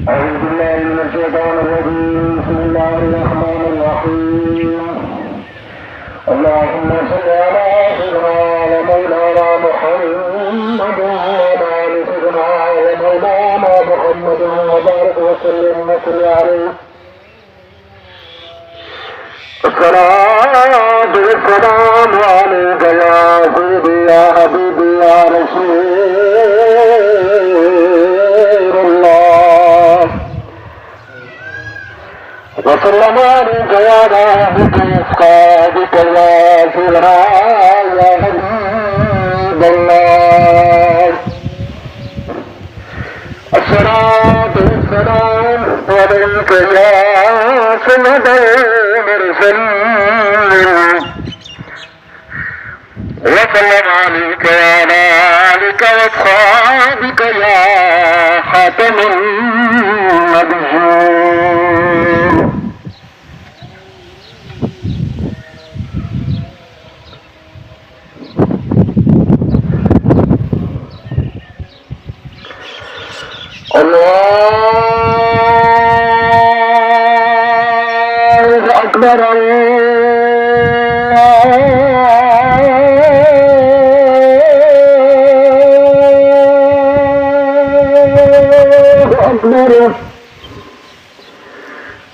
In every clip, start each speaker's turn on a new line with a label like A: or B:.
A: أعوذ بالله من الشيطان الرجيم. بسم الله الرحمن الرحيم. اللهم صل على سيدنا ومولانا محمد وعلى آل سيدنا ومولانا محمد وبارك وسلم وصل عليه. الصلاة والسلام عليك يا سيدي يا حبيبي يا رسول الله، وسلم عليك يا نبي أصحابك يا سيدنا يا حبيب الله. الصلاة والسلام عليك يا سيد المرسلين، وسلم عليك يا مالك واصحابك يا خاتم النبيين. الله أكبر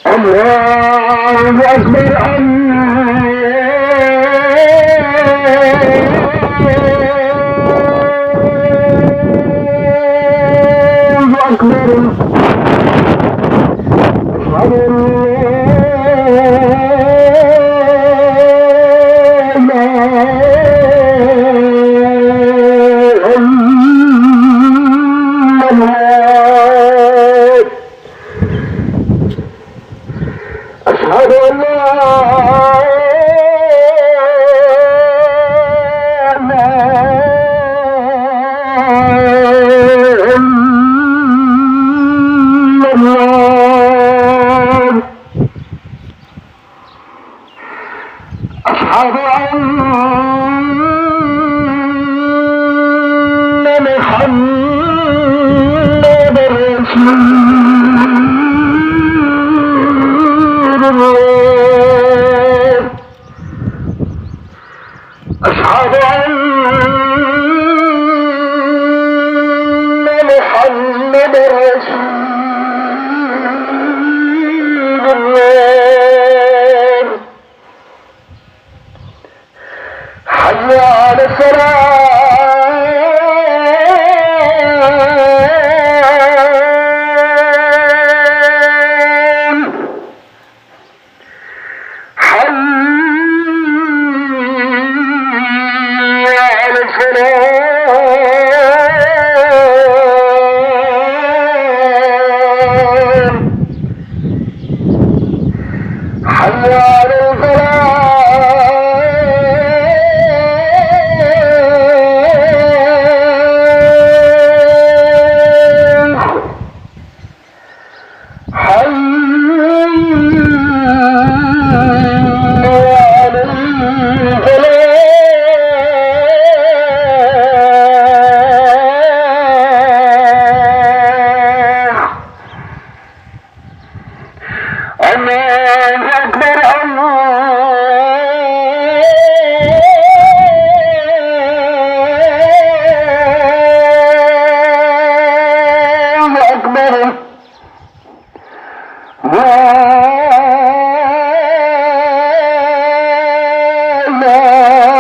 A: الله أكبر أشهد أن لا أشهد أن محمد رسول الله. أشهد أن محمد رسول الله. حي على الصلاة. حي على الله أكبر الله أكبر. لا